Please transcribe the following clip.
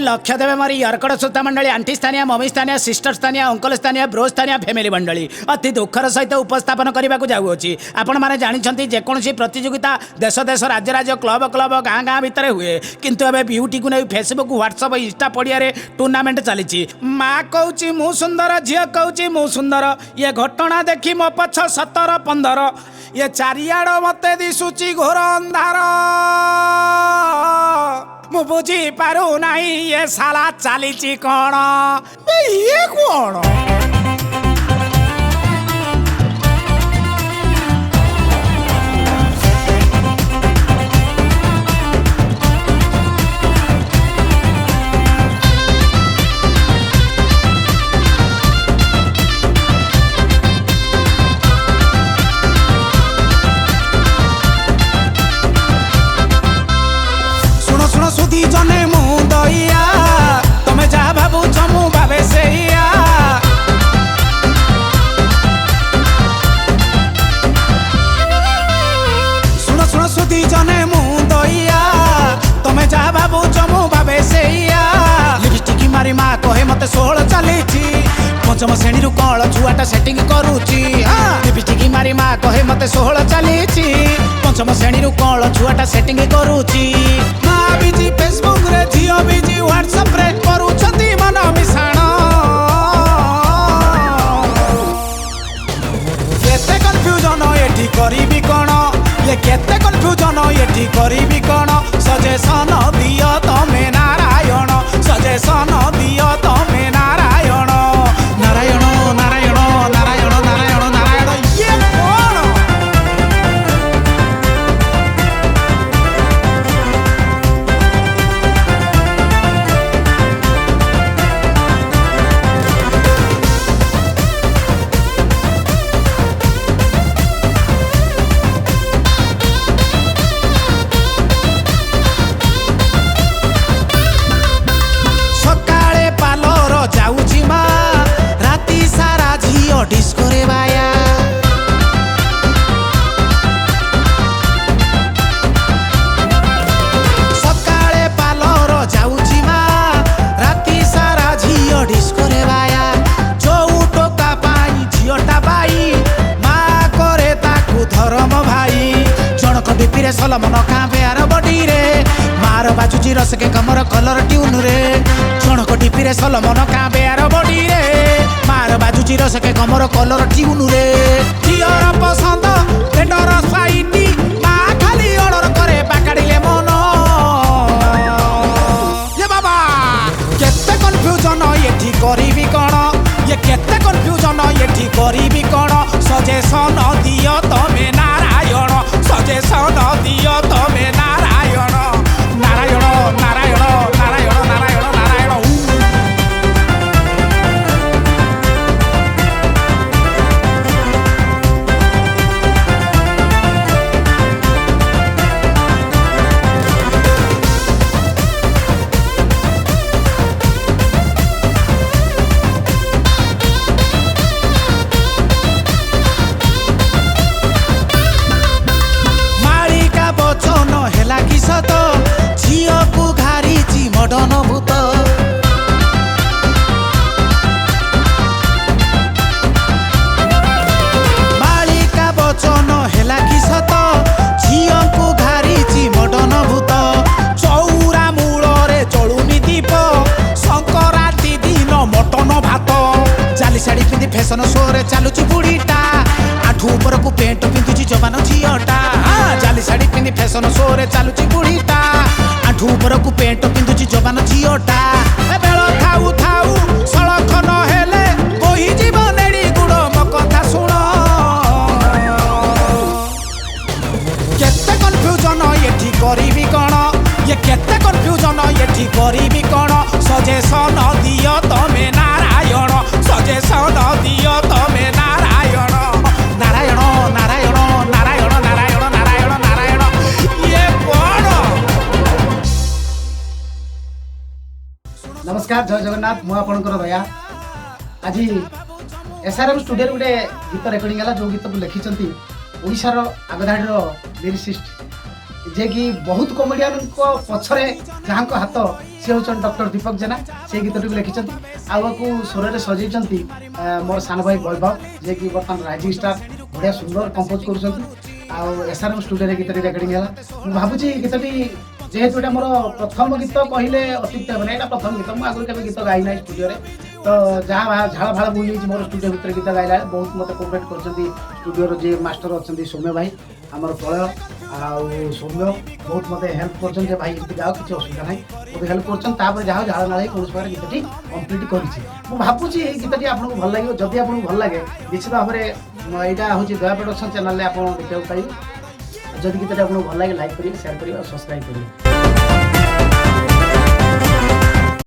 लक्ष्य देवे मोर यर्कड़ श्रोता मंडली आंटी स्थानीय मम्मी स्थानीय सिस्टर स्थानीय अंकल स्थानीय ब्रो स्थानीय फैमिली मंडली अति दुखर सहित उपस्थापन करने को जाऊँगी। आपण मैंने जानते जेकोसी प्रतियोगिता देश देश राज्य राज्य क्लब क्लब गाँ गाँ भितर हुए किंतु एवं ब्यूटी को नहीं फेसबुक व्हाट्सअप इंस्टा पड़िया टूर्णामेंट चली। माँ कहूँ मु सुंदर झील कहूँ मु सुंदर ये घटना देखी मो पछ 17-15 ये चारियाड़ मत दिशुची घोर अंधार मु बुझी पारू नहीं ये साला चली कौन ये कौन। सुधी जने मु दइया तमे जा भाबु जमु भावे सेइया सुनो सुनो सुधी जने मु दइया तमे जा भाबु जमु भावे सेइया लिपस्टिक मारी माँ कहे मते 16 चलीची पंचम श्रेणी रु कल छुआटा सेटिंग करूची। लिपस्टिक मारी माँ कहे मते 16 चलीची पंचम श्रेणी रु कल छुआटा सेटिंग करूची। माँ बीजी फेसबुक रे झियो बीजी व्हाट्सएप रे करूछती मन मिसाण केते कन्फ्यूजन एठी करीबी कोन ये केते कन्फ्यूजन एठी करीबी कोन सजेशन दियो तमे नारायण सजेशन दियो तमे नारायण नारायण नारायण नारायण नारायण नारायण ये कोन। सकाळे पालर जाऊची मा राती सारा झियो डिस्को रे बाया सकाळे पालर जाऊची मा राती सारा झियो डिस्को रे बाया जो टोका पाई झियोटा बाई मा करे ताकू धरम भाई जनक डीपी रे सलमन कांबे आर बडी रे मार बाजुची रस के कमर कलर ट्यून रे जनक डीपी रे सलमन कांबे आर बडी रे मार बाजुची रस के कमर कलर ट्यून रे झियर पसंद पेटर साइटी मा खाली ऑर्डर करे बाकाडीले मन ये बाबा केते कन्फ्यूजन एठी करीबी कोन ये केते कन्फ्यूजन एठी करीबी कोन सजेशन दियो तमे नारायण सजेशन दियो तमे नारायण नारायण नारायण नारायण नारायण नारायण मालिका बचन हेला कि सत झियो को घारिची मडन भूत मालिका बचन हेला कि सत झियो को घारिची मडन भूत चौरा मूल रे चलुनी दीप संक्रांति दिन मटन भात जाली शाढ़ी पिंधि फैशन शो रे चलुची बुढ़ीटा आठू ऊपर को पेंट पिंधुची जवान झियोटा जाली शाढ़ी पिंधि फैशन शो रे चलुची बुढ़ीटा आठू ऊपर को पेंट पिंधुची जवान झियोटा बेल थाऊ थाऊ सड़क न हेले बोही जीव नेड़ी गुड़ मो कथा शुण केते कन्फ्यूजन एठी करीबी कोन ये केते कन्फ्यूजन एठी करीबी कोन सजेशन दियो तमे नारायण सजेशन दियो तमे नारायण नारायण नारायण नारायण नारायण नारायण नारायण ये कोन। नमस्कार जय जगन्नाथ मु आपनकर दया आज एसआरएम स्टूडियो गोटे गीत रेकर्डिंग है जो गीत को लिखिं ओडिशार आगधाड़ी लिरिसिस्ट जे कि बहुत कमेडियन को पछरे जहाँ को हाथ सी हूँ डॉक्टर दीपक जेना से गीतटी भी लिखिं आपको स्वर सजेइंट मोर सान भाई वैभव जे कि बर्तमान राइजिंग स्टार बढ़िया सुंदर कंपोज कर एसआरएम स्टूडियो गीतटी रेकर्डिंग है भावुँ गीतटी जेहेतु ये मोर प्रथम गीत कहले अत्युक्त हे ना प्रथम गीत मुझे आगुरी गीत गाई ना स्टूडियो तो जहाँ झाड़ भाड़ बुझी मोर स्टूडियो भितर गीत गाइला बहुत मत कोअपरेट कर स्टूडियो जी मास्टर अच्छा सौम्य भाई आमर प्रलय आ सौम्य बहुत मत हेल्प कर भाई गीत गाओ किसी असुविधा ना बहुत हेल्प कर जहाँ झाड़ नाल कौन प्रकार गीतटी कम्प्लीट कर भावुँ गीतटी आपको भल लगे जदि आपको भल लगे निश्चित भाव में यहाँ हूँ दया प्रोडक्शन चैनल आप देखा पाइबे जदि गीतटी आपको भल लगे लाइक करेंगे शेयर करेंगे और सब्सक्राइब करेंगे।